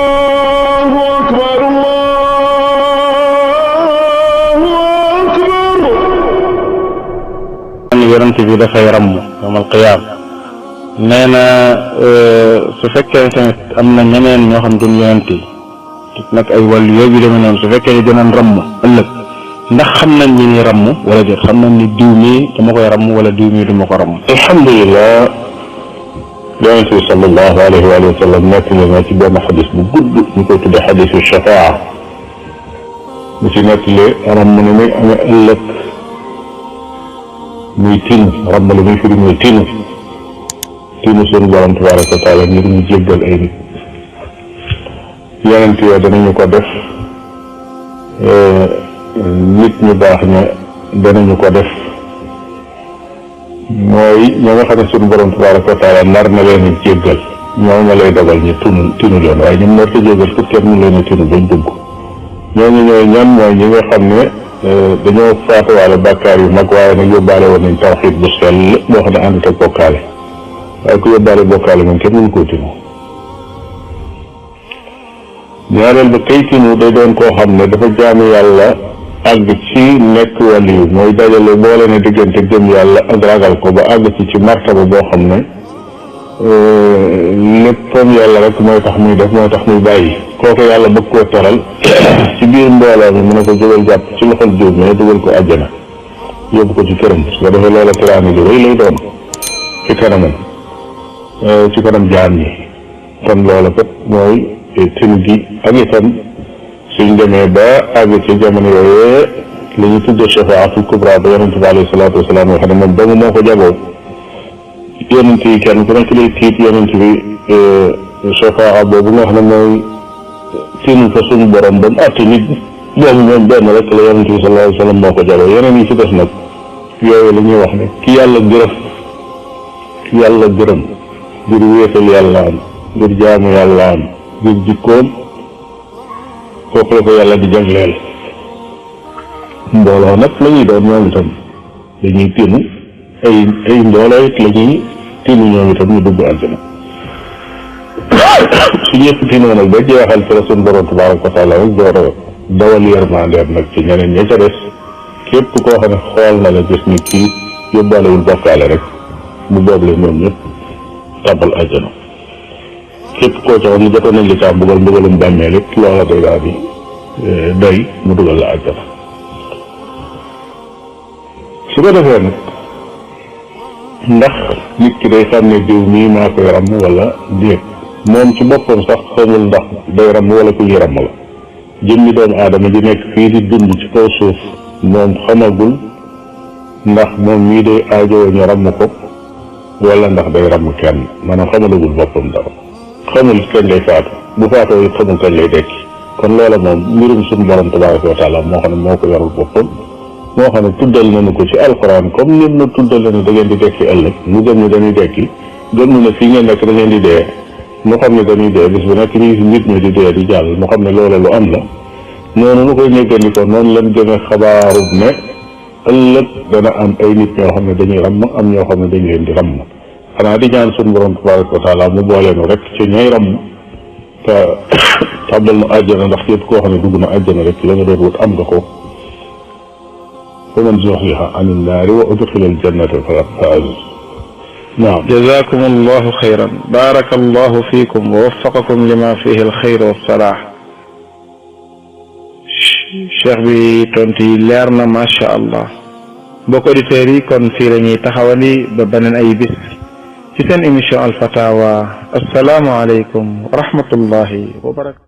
allahu akbar yonent bi dafay ramm yawmal qiyaam nee na su fekkee tamit am na ñeneen ñoo xam duñ yonent yi nag ay wàllu yooyu demee noonu su fekkee ne dinañ ramm ëllëg ndax xam nañ ñi ni ramm wala déet xam nañ ni diw mii dama koy ramm wala diw mii duma ko ramm. alhamdulilah yonent bi sallallahu alayhi wa sallam nettali na ci benn xadis bu gudd ñu koy tudde xadisu shafaa mu ci nettali ramm ni muy amee ëllëg muy tinu ramm la muy firi muy tinu sunu borom tabaraka wa taala ngir ñu jéggal ay nit yonent yoo danañu ko def nit ñu baax ña danañu ko def mooy ñoo nga xam ne sunu borom tabaraka wa taala nar na leen jéggal ñoo nga lay dogal ñu tinu leen waaye ñoom nar ko jéggal pour kenn mu leen tinu bañ dugg ñooñu ñooy ñan mooy ñi nga xam ne dañoo faatuwaale bàkkaar yu mag waaye nag yóbbaale woon nañ tawxiid bu sell boo xam ne àndut ak bokkaale waaye ku yóbbaale bokkaale moom kenn mënu koo tinu ñaareel ba kay tinu day doon koo xam ne dafa jaamu yàlla àgg ci nekk waliyu mooy dajale boole ne diggante gëm yàlla ak ragal ko ba àgg ci martaba boo xam ne léppam yàlla rek mooy tax muy def mooy tax muy bàyyi kooku yàlla bëgg koo teral ci biir mbooloo mi mu ne ko jógal jàpp ci loxol jiw mais dugal ko àjjana yóbbu ko ci këram su ko defee loola teraanga ju rëy lay doon ci kanamam ci kanam jaam ñi kon loola kat mooy tinu gi ak itam suñ demee ba àgg ci jamono yooyu li ñu tuddee shafaatul kubra ba yonente bi alayhi salaatu wasalaam yoo xam ne moom dong moo ko jagoo yonent yi kenn ku nekk lay tiit yonent bi shafaa boobu nga xam ne mooy tinu fa suñu borom ba mu àtte nit boobu moom benn rek la yonent bi sallallahu alayhi wa sallam moo ko jagoo yeneen yi ci des nag yooyu la ñuy wax ne ki yàlla gërëm ngir wéetal yàlla am ngir jaamu yàlla am ngir jikkoom kooku la ko yàlla di jagleel mbooloo nag la ñuy doon ñoom itam dañuy tinu ay mbooloo it la ñuy tinu ñoom itam ñu dugg àjjana su ñëpp tinoo nag ba jeexal ci la suñu borom tabaraka wa taala rek door a dawal yërmandeem nag ci ñeneen ña ca des képp koo xam ne xool na la gis ni kii yóbbaalewul bokkaale rek mu booble ñoom ñëpp tàbbal àjjana képp koo ca xam ne jotoon nañ li caa mbugalum bàmmeel it loola day daal di doy mu dugal la àjjana su ko defee nag ndax nit ki day xam ne diw mii maa koy ramm wala déet moom ci boppam sax xamul ndax day ramm wala ku ñuy ramm la jëmmi doomu aadama ji nekk fii di dund ci kaw suuf moom xamagul ndax moom mii day aajowoo ñu ramm ko wala ndax day ramm kenn maanaam xamalagul boppam dara xamul kañ lay faatu bu faatoo it xamul kañ lay dekki kon loola moom mbirum suñu borom tabaraka wa taala moo xam ne moo ko yorul boppam moo xam ne tuddal nañu ko ci alxuraan comme nim na tuddal na da ngeen di dekki ëllëg mu gëm ne dañuy dekki gëm ne fii ngeen nekk da ngeen di dee mu xam ne dañuy dee bis bu nekk ñu ngi nit ñi di dee di jàll mu xam ne loola lu am la noonu nu koy ñëggandikoo noonu lañ gëmee xabaaru ne ëllëg dana am ay nit ñoo xam ne dañuy ramm am ñoo xam ne dañ leen di ramm xanaa di ñaan suñu borom tabaraka wa taala mu booleenu rek ci ñay ramm te tàbbal nu àjjana ndax képp koo xam ne dugg na àjjana rek la nga doon wut am nga ko ومن زحزح عن النار وأدخل الجنة فقد فاز. نعم. جزاكم الله خيرا. بارك الله فيكم ووفقكم لما فيه الخير والصلاح. cheikh bi tontu yi leer na macha allah. mbokk auditeurs yi kon fii la ñuy taxawali ba beneen ay bis ci seen émission Al Fatawa. assalaamu aleykum wa rahmatullahi wa barakatuh.